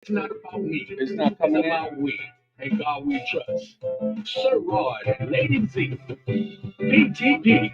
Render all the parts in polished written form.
It's not about me. It's not It's coming in. about we. And God we trust. Sir Rod and Lady Z. PTP.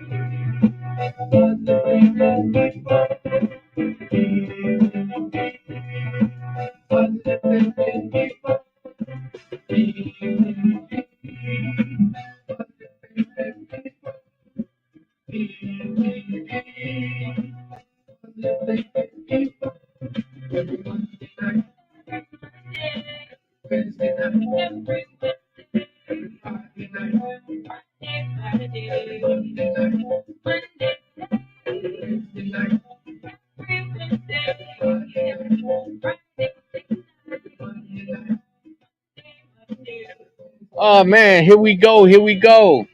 Oh man, here we go. Here we go.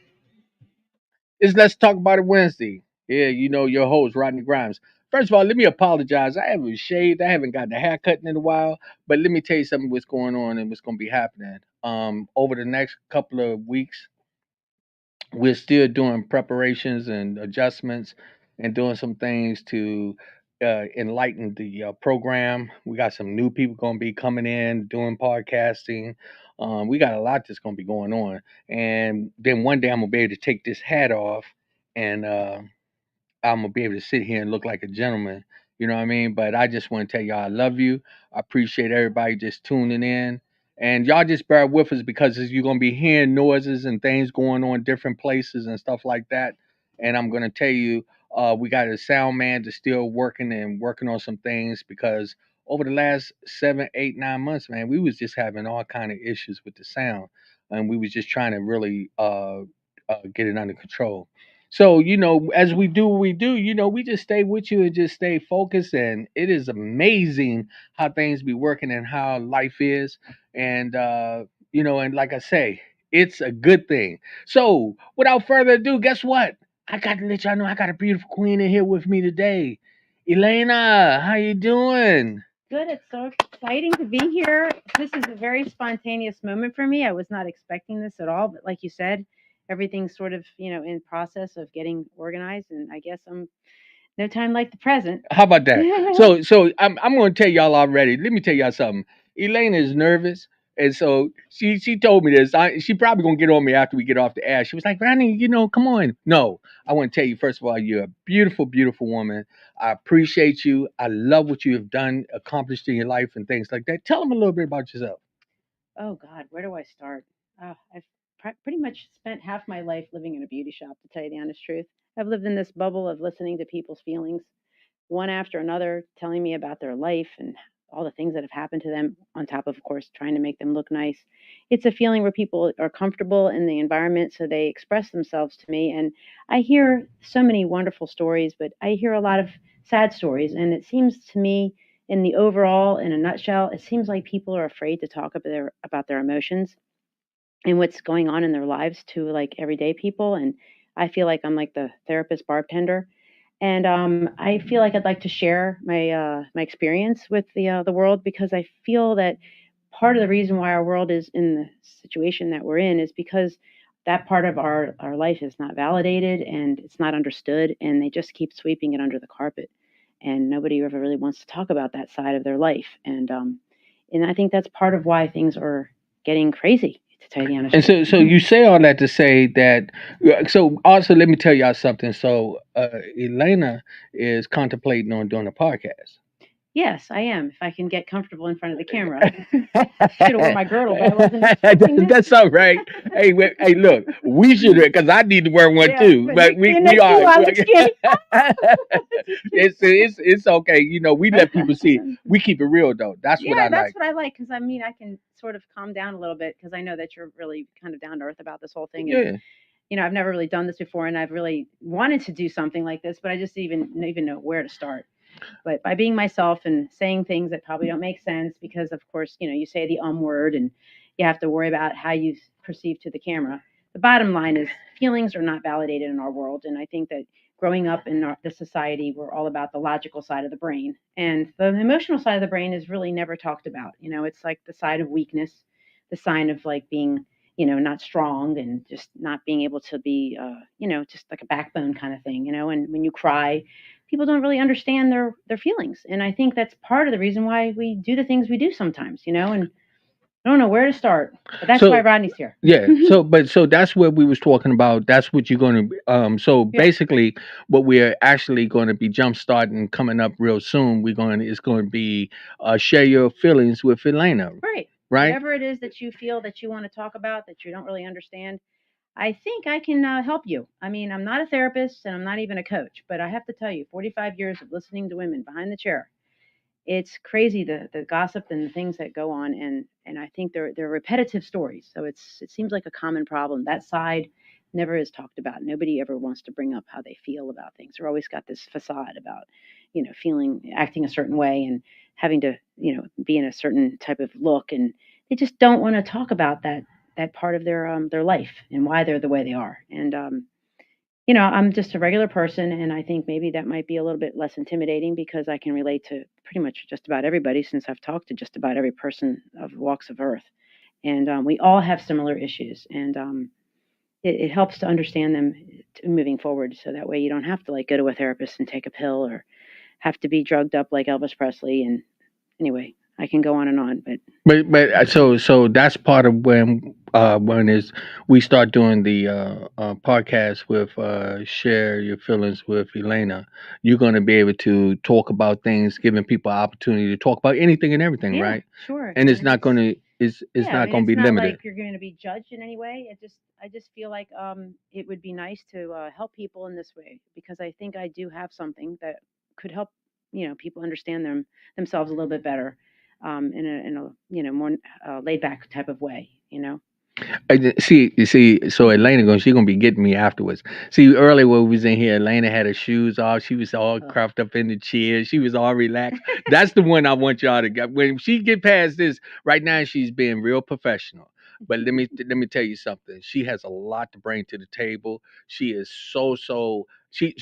It's Let's Talk About It Wednesday. Yeah, you know your host, Rodney Grimes. First of all, let me apologize. I haven't shaved. I haven't gotten a haircut in a while. But let me tell you something what's going on and what's going to be happening. Over the next couple of weeks, we're still doing preparations and adjustments and doing some things to enlighten the program. We got some new people going to be coming in doing podcasting. We got a lot that's going to be going on. And then one day I'm going to be able to take this hat off and I'm gonna be able to sit here and look like a gentleman. You know what I mean? But I just want to tell y'all I love you. I appreciate everybody just tuning in. And y'all just bear with us because you're gonna be hearing noises and things going on different places and stuff like that. And I'm gonna tell you, we got a sound man that's still working and working on some things because over the last 7, 8, 9 months, man, we was just having all kind of issues with the sound, and we was just trying to really get it under control. So, as we do what we do, we just stay with you and just stay focused. And it is amazing how things be working and how life is. And, and like I say, it's a good thing. So, without further ado, guess what? I got to let y'all know I got a beautiful queen in here with me today. Elena, how you doing? Good. It's so exciting to be here. This is a very spontaneous moment for me. I was not expecting this at all, but like you said, everything's sort of, in process of getting organized, and I guess I'm no time like the present. How about that? So I'm going to tell y'all already. Let me tell y'all something. Elaina is nervous, and so she told me this. She probably gonna get on me after we get off the air. She was like, "Ronnie, come on." No, I want to tell you first of all, you're a beautiful, beautiful woman. I appreciate you. I love what you have done, accomplished in your life, and things like that. Tell them a little bit about yourself. Oh God, where do I start? I've pretty much spent half my life living in a beauty shop, to tell you the honest truth. I've lived in this bubble of listening to people's feelings, one after another, telling me about their life and all the things that have happened to them, on top of course, trying to make them look nice. It's a feeling where people are comfortable in the environment, so they express themselves to me. And I hear so many wonderful stories, but I hear a lot of sad stories. And it seems to me, in the overall, in a nutshell, it seems like people are afraid to talk about their emotions and what's going on in their lives to like everyday people. And I feel like I'm like the therapist bartender, and I feel like I'd like to share my experience with the world, because I feel that part of the reason why our world is in the situation that we're in is because that part of our life is not validated and it's not understood, and they just keep sweeping it under the carpet, and nobody ever really wants to talk about that side of their life. And I think that's part of why things are getting crazy, to tell you the honest And truth. so you say all that to say that. So also, let me tell y'all something. So Elena is contemplating on doing a podcast. Yes, I am. If I can get comfortable in front of the camera. Should have worn my girdle, but I wasn't expecting this. That's all right. Hey, hey, look, we should have because I need to wear one Yeah, too. but But we being we next to are. you, I look skinny. It's okay. We let people see. We keep it real though. That's what I Yeah, that's like. what I like, because I mean, I can sort of calm down a little bit because I know that you're really kind of down to earth about this whole thing. And Yeah. I've never really done this before, and I've really wanted to do something like this, but I just even know where to start. But by being myself and saying things that probably don't make sense, because of course, you say the word, and you have to worry about how you perceive to the camera. The bottom line is feelings are not validated in our world, and I think that growing up in the society, we're all about the logical side of the brain, and the emotional side of the brain is really never talked about. It's like the side of weakness, the sign of like being not strong, and just not being able to be just like a backbone kind of thing. And when you cry, people don't really understand their feelings. And I think that's part of the reason why we do the things we do sometimes, and I don't know where to start, but that's why So Rodney's here. yeah, so that's what we was talking about. That's what you're going to. So Yeah, basically, what we're actually going to be jump starting coming up real soon. It's going to be share your feelings with Elena, right. right? Whatever it is that you feel that you want to talk about that you don't really understand, I think I can help you. I mean, I'm not a therapist and I'm not even a coach, but I have to tell you, 45 years of listening to women behind the chair, it's crazy the gossip and the things that go on, and I think they're repetitive stories. So it seems like a common problem. That side never is talked about. Nobody ever wants to bring up how they feel about things. They're always got this facade about, feeling acting a certain way and having to, be in a certain type of look, and they just don't want to talk about that part of their life and why they're the way they are. And I'm just a regular person, and I think maybe that might be a little bit less intimidating because I can relate to pretty much just about everybody since I've talked to just about every person of walks of earth. And we all have similar issues, and it helps to understand them moving forward. So that way you don't have to like go to a therapist and take a pill or have to be drugged up like Elvis Presley. And anyway, I can go on and on, but So that's part of when is we start doing the podcast with share your feelings with Elena. You're going to be able to talk about things, giving people opportunity to talk about anything and everything, yeah, right? sure. And it's And not going to it's yeah, I not mean, going to it's be not limited. like you're going to be judged in any way. I just feel like it would be nice to help people in this way because I think I do have something that could help, people understand themselves a little bit better, in a more laid back type of way, You see. So Elena going, she gonna be getting me afterwards. See, earlier when we was in here, Elena had her shoes off. She was all Ugh. cramped up in the chair. She was all relaxed. That's the one I want y'all to get. When she get past this, right now she's being real professional. But let me tell you something. She has a lot to bring to the table. She is so. She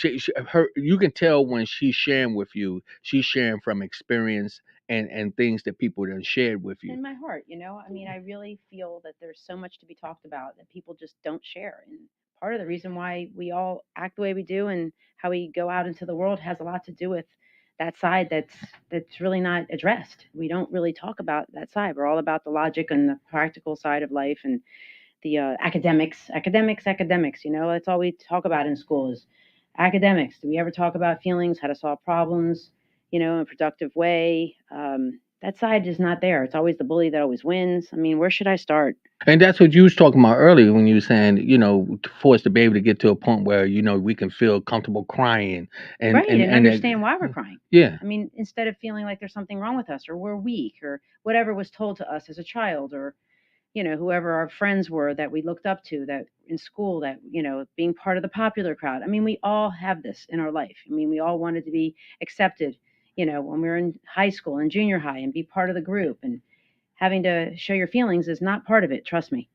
her. You can tell when she's sharing with you. She's sharing from experience and things that people done shared with you. In my heart, I mean, I really feel that there's so much to be talked about that people just don't share. And part of the reason why we all act the way we do and how we go out into the world has a lot to do with that side that's really not addressed. We don't really talk about that side. We're all about the logic and the practical side of life and the academics. That's all we talk about in school is academics. Do we ever talk about feelings, how to solve problems, in a productive way? That side is not there. It's always the bully that always wins. I mean, where should I start? And that's what you was talking about earlier when you were saying, for us to be able to get to a point where, we can feel comfortable crying and Right, and and and understand why we're crying. yeah. I mean, instead of feeling like there's something wrong with us or we're weak or whatever was told to us as a child or whoever our friends were that we looked up to that in school that, being part of the popular crowd. I mean, we all have this in our life. I mean, we all wanted to be accepted, when we were in high school and junior high and be part of the group and having to show your feelings is not part of it. Trust me.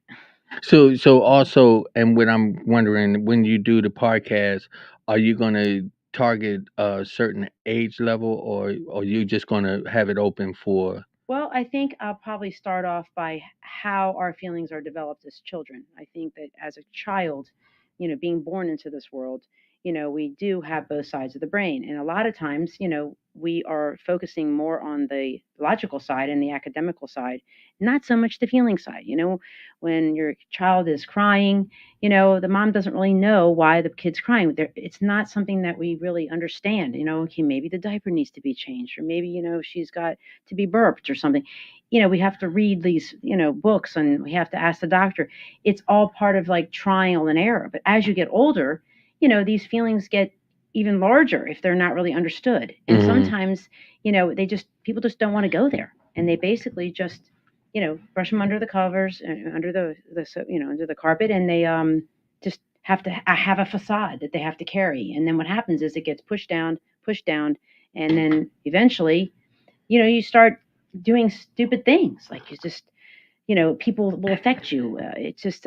So also, and what I'm wondering, when you do the podcast, are you going to target a certain age level, or you just going to have it open for? Well, I think I'll probably start off by how our feelings are developed as children. I think that as a child, being born into this world, we do have both sides of the brain. And a lot of times, we are focusing more on the logical side and the academical side, not so much the feeling side. When your child is crying, the mom doesn't really know why the kid's crying. It's not something that we really understand. Okay, maybe the diaper needs to be changed, or maybe, she's got to be burped or something. We have to read these, books and we have to ask the doctor. It's all part of like trial and error. But as you get older, these feelings get even larger if they're not really understood. And Mhm. sometimes, people just don't want to go there. And they basically just, brush them under the covers, under under the carpet, and they just have to have a facade that they have to carry. And then what happens is it gets pushed down, and then eventually you start doing stupid things like you just people will affect you. It's just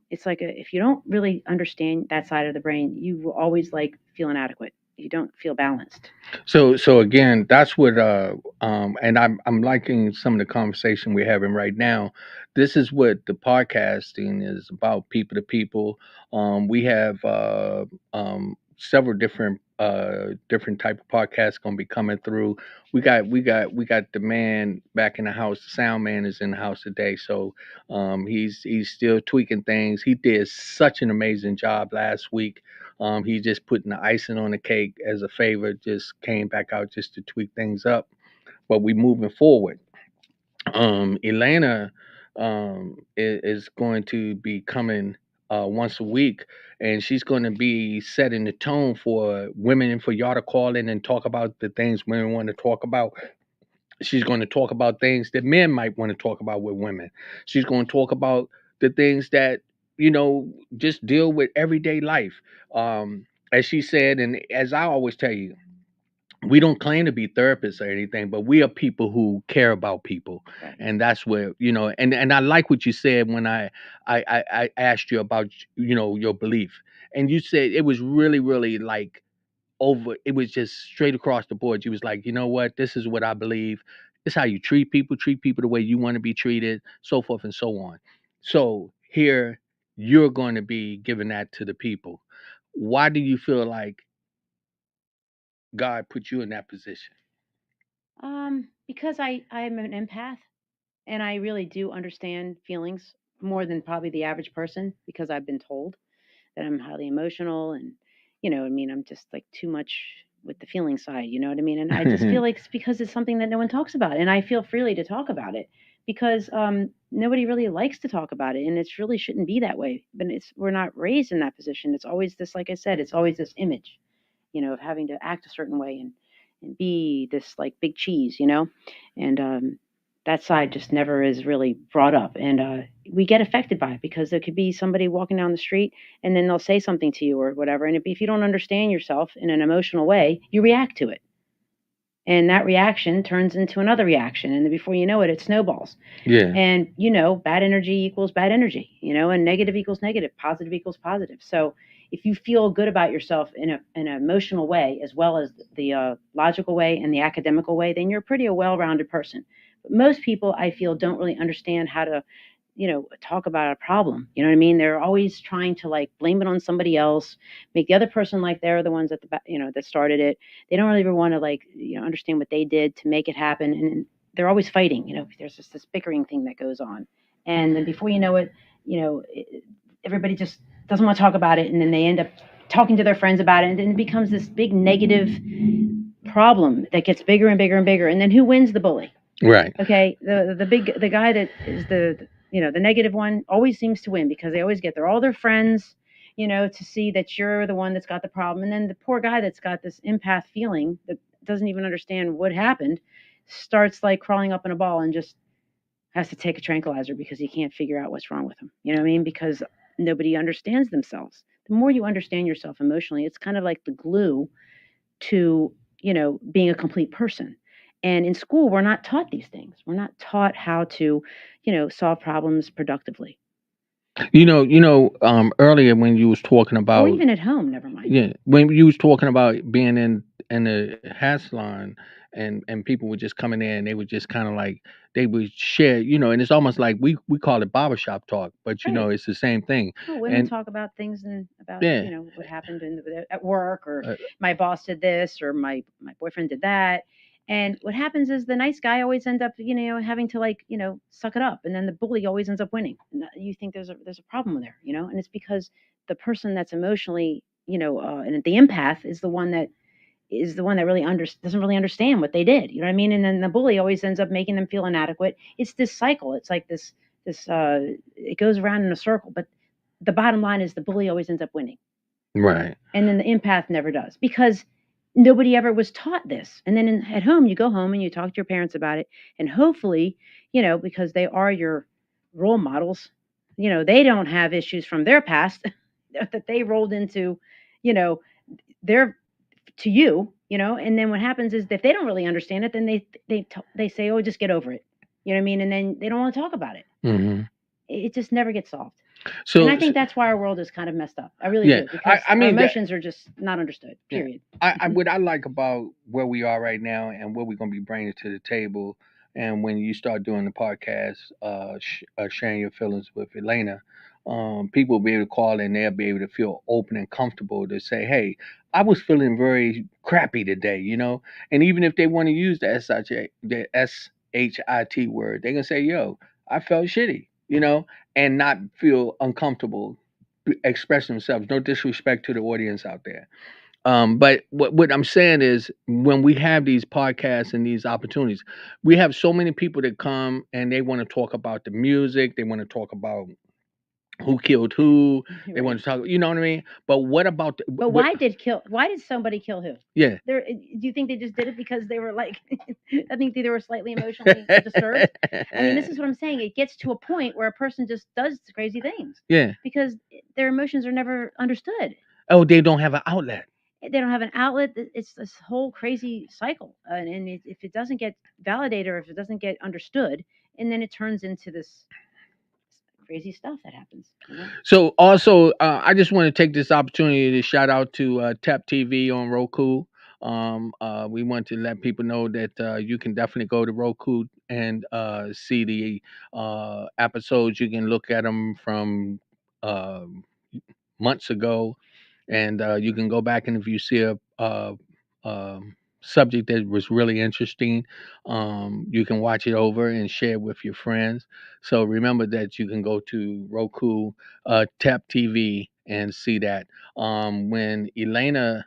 it's like if you don't really understand that side of the brain, you will always like feel inadequate. You don't feel balanced. So again, that's what and I'm liking some of the conversation we're having right now. This is what the podcasting is about, people to people. We have several different type of podcasts gonna be coming through. We got the man back in the house. The sound man is in the house today, so he's still tweaking things. He did such an amazing job last week. He just putting the icing on the cake as a favor. Just came back out just to tweak things up, but we moving forward. Elaina is going to be coming once a week, and she's going to be setting the tone for women and for y'all to call in and talk about the things women want to talk about. She's going to talk about things that men might want to talk about with women. She's going to talk about the things that, just deal with everyday life. As she said, and as I always tell you, we don't claim to be therapists or anything, but we are people who care about people, Right. and that's where, and I like what you said when I asked you about, your belief, and you said it was really really like over. It was just straight across the board. You was like, you know what, this is what I believe. This is how you treat people the way you want to be treated, so forth and so on. So here you're going to be giving that to the people. Why do you feel like God put you in that position? Because I'm an empath and I really do understand feelings more than probably the average person because I've been told that I'm highly emotional and I mean I'm just like too much with the feeling side, you know what I mean? And I just feel like it's because it's something that no one talks about and I feel freely to talk about it because nobody really likes to talk about it and it's really shouldn't be that way. But we're not raised in that position. It's always this, like I said, it's always this image, of having to act a certain way and be this like big cheese, and that side just never is really brought up. And we get affected by it because there could be somebody walking down the street and then they'll say something to you or whatever. And if you don't understand yourself in an emotional way, you react to it. And that reaction turns into another reaction. And then before you know it, it snowballs. Yeah. And, bad energy equals bad energy, and negative equals negative, positive equals positive. So if you feel good about yourself in an emotional way, as well as the logical way and the academical way, then you're pretty a well-rounded person. But most people, I feel, don't really understand how to, talk about a problem. You know what I mean? They're always trying to like blame it on somebody else, make the other person like they're the ones at the, that started it. They don't really ever want to like, understand what they did to make it happen. And they're always fighting. There's just this bickering thing that goes on, and then before you know it, everybody just doesn't want to talk about it, and then they end up talking to their friends about it, and then it becomes this big negative problem that gets bigger and bigger and bigger. And then who wins? The bully. Right. Okay, the guy that is the negative one always seems to win because they always get all their friends, to see that you're the one that's got the problem, and then the poor guy that's got this empath feeling that doesn't even understand what happened starts like crawling up in a ball and just has to take a tranquilizer because he can't figure out what's wrong with him. You know what I mean? Because nobody understands themselves. The more you understand yourself emotionally, it's kind of like the glue to, being a complete person. And in school, we're not taught these things. We're not taught how to, solve problems productively. Earlier when you was talking Or about, even at home, never mind. yeah, when you was talking about being in the hair salon, and people were just coming in, they would just kind of like they would share, and it's almost like we call it barbershop talk, but Right. it's the same thing. Well, women And talk about things and about yeah, what happened at work, or uh, my boss did this, or my boyfriend did that. And what happens is the nice guy always ends up having to like suck it up, and then the bully always ends up winning. And you think there's a problem there, and it's because the person that's emotionally and the empath is the one that really doesn't really understand what they did. You know what I mean? And then the bully always ends up making them feel inadequate. It's this cycle. It's like this it goes around in a circle. But the bottom line is the bully always ends up winning, right. and then the empath never does because nobody ever was taught this. And then at home, you go home and you talk to your parents about it, and hopefully, because they are your role models, they don't have issues from their past that they rolled into, you know, their to you, and then what happens is if they don't really understand it, then they say, "Oh, just get over it." You know what I mean? And then they don't want to talk about it. Hmm. It just never gets solved. And So I think that's why our world is kind of messed up. I really yeah, do because I our mean that. emotions are just not understood. Yeah. Period. What I like about where we are right now and what we're going to be bringing to the table, and when you start doing the podcast, sharing your feelings with Elaina, people will be able to call in. They'll be able to feel open and comfortable to say, "Hey, I was feeling very crappy today," And even if they want to use the SHIT word, they can say, "Yo, I felt shitty," and not feel uncomfortable expressing themselves. No disrespect to the audience out there. But what I'm saying is, when we have these podcasts and these opportunities, we have so many people that come and they want to talk about the music. They want to talk about who killed who. They want Right. to talk, you know what I mean? But what about But what? why did somebody kill who? Yeah. Do you think they just did it because they were like I think they were slightly emotionally disturbed? I mean, this is what I'm saying. It gets to a point where a person just does crazy things Yeah. because their emotions are never understood. Oh, they don't have an outlet. They don't have an outlet. It's this whole crazy cycle, if it doesn't get validated or if it doesn't get understood, and then it turns into this crazy stuff that happens. So also, I just want to take this opportunity to shout out to Tap TV on Roku. We want to let people know that you can definitely go to Roku and see the episodes. You can look at them from uh, months ago, and you can go back, and if you see a subject that was really interesting, you can watch it over and share it with your friends. So remember that you can go to Roku, Tap TV, and see that. When Elaina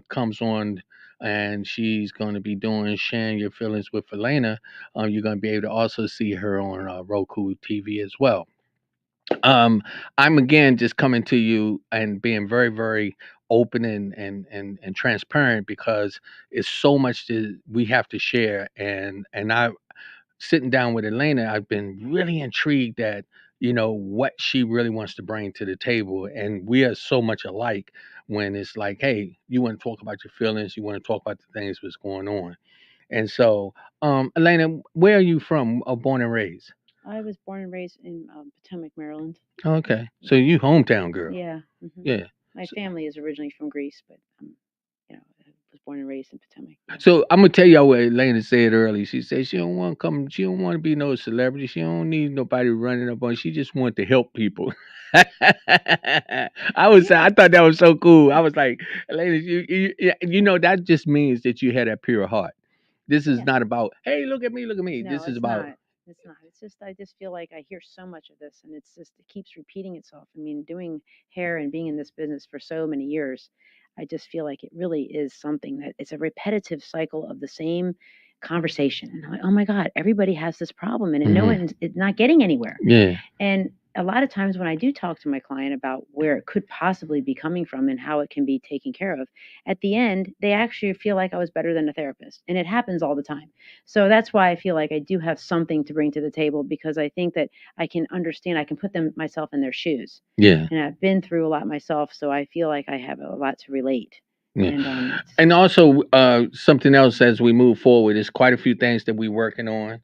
comes on, and she's going to be doing sharing your feelings with Elaina, you're going to be able to also see her on Roku TV as well. um I'm again just coming to you and being very, very open and transparent, because it's so much that we have to share. And I, sitting down with Elena, I've been really intrigued at what she really wants to bring to the table, and we are so much alike. When it's like, hey, you want to talk about your feelings, you want to talk about the things that's going on. And so, Elena, where are you from? Born and raised? I was born and raised in Potomac, Maryland. Okay, so Yeah. you hometown girl. Yeah. Yeah. My family is originally from Greece, but I was born and raised in Potomac. Yeah. So I'm gonna tell y'all what Elena said earlier. She said she don't want to come. She don't want to be no celebrity. She don't need nobody running up on. She just want to help people. I Yeah. thought that was so cool. I was like, Elena, that just means that you had that pure heart. This is Yeah. not about, hey, look at me, look at me. No, This is it's about, not. It's not. It's just I just feel like I hear so much of this, and it's just it keeps repeating itself. I mean, doing hair and being in this business for so many years, I just feel like it really is something that it's a repetitive cycle of the same conversation. And I'm like, oh my God, everybody has this problem, and no Mhm. one's it's not getting anywhere. Yeah, And a lot of times when I do talk to my client about where it could possibly be coming from and how it can be taken care of, at the end, they actually feel like I was better than a therapist. And it happens all the time. So that's why I feel like I do have something to bring to the table, because I think that I can understand, I can put them myself in their shoes. yeah. And I've been through a lot myself, so I feel like I have a lot to relate. Yeah. And And also, something else as we move forward, there's quite a few things that we're working on.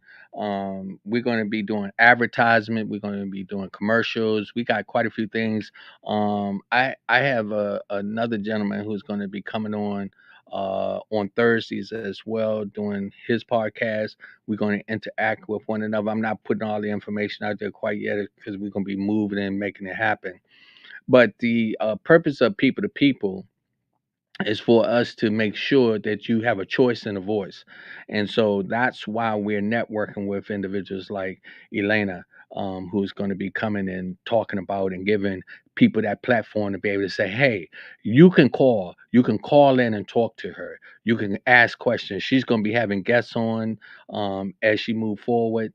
We're going to be doing advertisement. We're going to be doing commercials. We got quite a few things. I have another gentleman who's going to be coming on Thursdays as well, doing his podcast. We're going to interact with one another. I'm not putting all the information out there quite yet, because we're going to be moving and making it happen. But the purpose of people to people is for us to make sure that you have a choice and a voice. And so that's why we're networking with individuals like Elena, who's going to be coming and talking about and giving people that platform to be able to say, hey, you can call in and talk to her. You can ask questions. She's going to be having guests on as she move forward.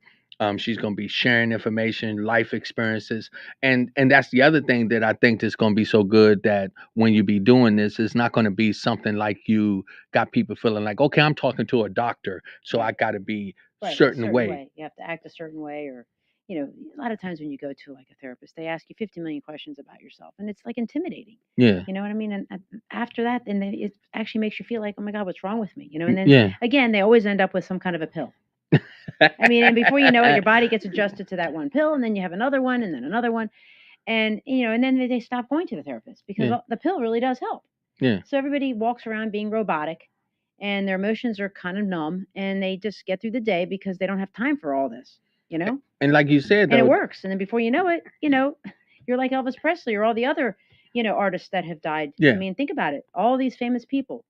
She's going to be sharing information, life experiences, and that's the other thing that I think that's going to be so good, that when you be doing this, it's not going to be something like you got people feeling like, okay, I'm talking to a doctor, so I right. got to be Right, a certain certain way. way. You have to act a certain way, or a lot of times when you go to like a therapist, they ask you 50 million questions about yourself, and it's like intimidating. Yeah, You know what I mean? And after that, then it actually makes you feel like, oh my God, what's wrong with me? And then yeah. again, they always end up with some kind of a pill. I mean, and before you know it, your body gets adjusted to that one pill, and then you have another one, and then another one, and and then they stop going to the therapist because Yeah, the pill really does help. yeah. So everybody walks around being robotic, and their emotions are kind of numb, and they just get through the day because they don't have time for all this, you know? And like you said And it though, works. And then before you know it, You're like Elvis Presley or all the other, artists that have died. I Yeah. mean, think about it. All these famous people.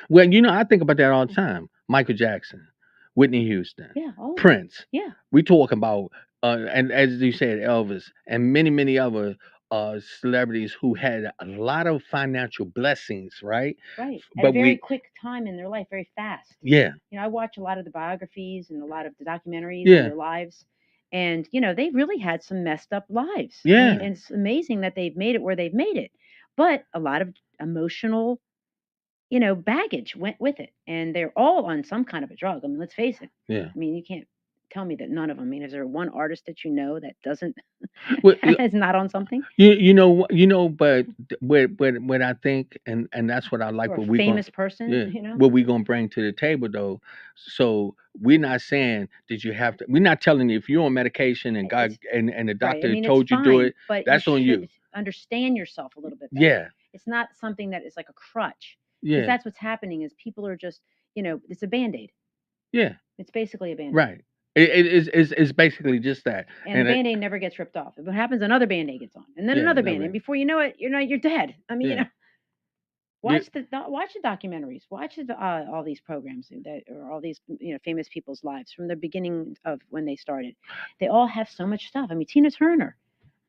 Well, I think about that all the time. Michael Jackson, Whitney Houston, Yeah. Oh, Prince. yeah. We talk about, and as you said, Elvis, and many, many other celebrities who had a lot of financial blessings, right? Right. At a But very we, quick time in their life, very fast. yeah, I watch a lot of the biographies and a lot of the documentaries on yeah, their lives. And, they really had some messed up lives. I mean, yeah, and it's amazing that they've made it where they've made it. But a lot of emotional, baggage went with it. And they're all on some kind of a drug. I mean, let's face it. yeah. I mean, you can't tell me that none of them. I mean, is there one artist that that doesn't Well, is not on something? but what I think, and that's what I like. Or a What we going, famous person, yeah, what we gonna bring to the table though. So we're not saying that you have to. We're not telling you if you're on medication and God It's and the right. I doctor mean, it's told you do fine, it. but you That's on should you. understand yourself a little bit better. Yeah, It's not something that is like a crutch, because yeah, that's what's happening is people are just, it's a Band-Aid. yeah. It's basically a Band-Aid. Right. It's basically just that. And the Band-Aid never gets ripped off. If what happens, another Band-Aid gets on, and then Yeah, another another Band-Aid. Band-Aid. Before you know it, you're dead. I mean, Yeah. watch the documentaries, watch all these programs that or all these famous people's lives from the beginning of when they started. They all have so much stuff. I mean, Tina Turner.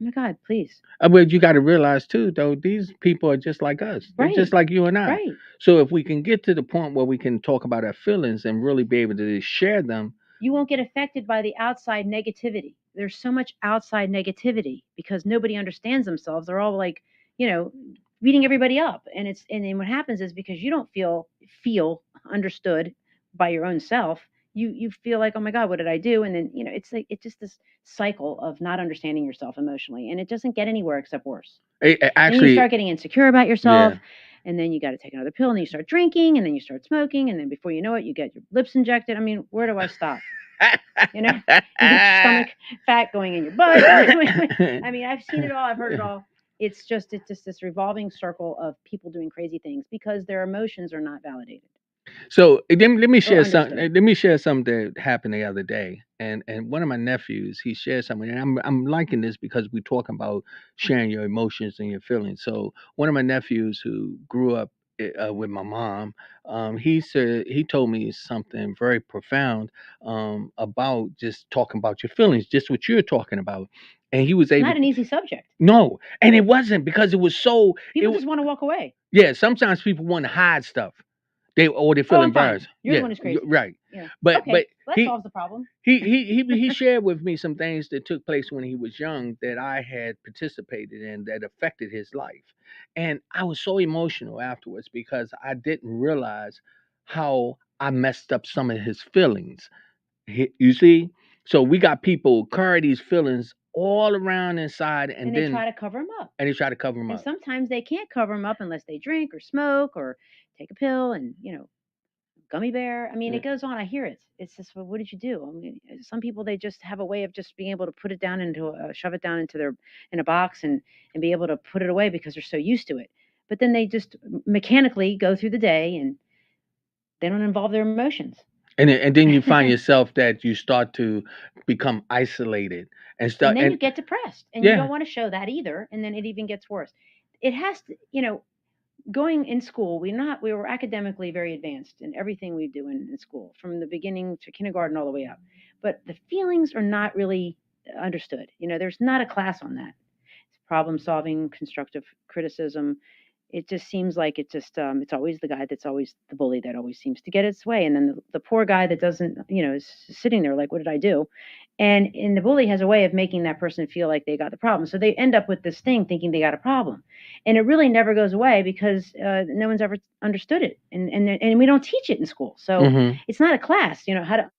Oh my God, please. But you got to realize too, though, these people are just like us. They're just Right. like you and I. Right. So if we can get to the point where we can talk about our feelings and really be able to share them, You won't get affected by the outside negativity. There's so much outside negativity because nobody understands themselves. They're all like, beating everybody up. And then what happens is because you don't feel understood by your own self, you feel like, oh my God, what did I do? And then, it's like it's just this cycle of not understanding yourself emotionally. And it doesn't get anywhere except worse. And then you actually, start getting insecure about yourself. yeah. And then you got to take another pill, and then you start drinking, and then you start smoking, and then before you know it, you get your lips injected. I mean, where do I stop? You get your stomach fat going in your butt. I mean, I've seen it all. I've heard it all. It's just this revolving circle of people doing crazy things because their emotions are not validated. So let me share something. understood. Let me share something that happened the other day, and one of my nephews he shared something, and I'm liking this because we're talking about sharing your emotions and your feelings. So one of my nephews who grew up with my mom, he told me something very profound about just talking about your feelings, just what you're talking about, and he was It's able. not an easy subject. No, and it wasn't because it was so. People just want to walk away. Yeah, sometimes people want to hide stuff. They feel I'm fine. embarrassed. You're the one who's crazy. Right. Yeah. But Okay, but that he solves the problem. he shared with me some things that took place when he was young that I had participated in that affected his life, and I was so emotional afterwards because I didn't realize how I messed up some of his feelings. You see, so we got people carry these feelings all around inside, and they then try to cover them up. and they try to cover them And up. sometimes they can't cover them up unless they drink or smoke or take a pill and gummy bear. I mean, Yeah. it goes on. I hear it. It's just, well, what did you do? I mean, some people they just have a way of just being able to put it down shove it down into in a box and be able to put it away because they're so used to it. But then they just mechanically go through the day and they don't involve their emotions. And then you find yourself that you start to become isolated and And start then you and get depressed, and you yeah. don't want to show that either. And then it even gets worse. It has to, going in school, we were academically very advanced in everything we do in school, from the beginning to kindergarten all the way up. But the feelings are not really understood. There's not a class on that. It's problem solving, constructive criticism. It just seems like it's always the guy that's always the bully that always seems to get its way, and then the poor guy that doesn't, is sitting there like, what did I do? And the bully has a way of making that person feel like they got the problem, so they end up with this thing thinking they got a problem, and it really never goes away because no one's ever understood it, and we don't teach it in school, so Mhm. it's not a class, how to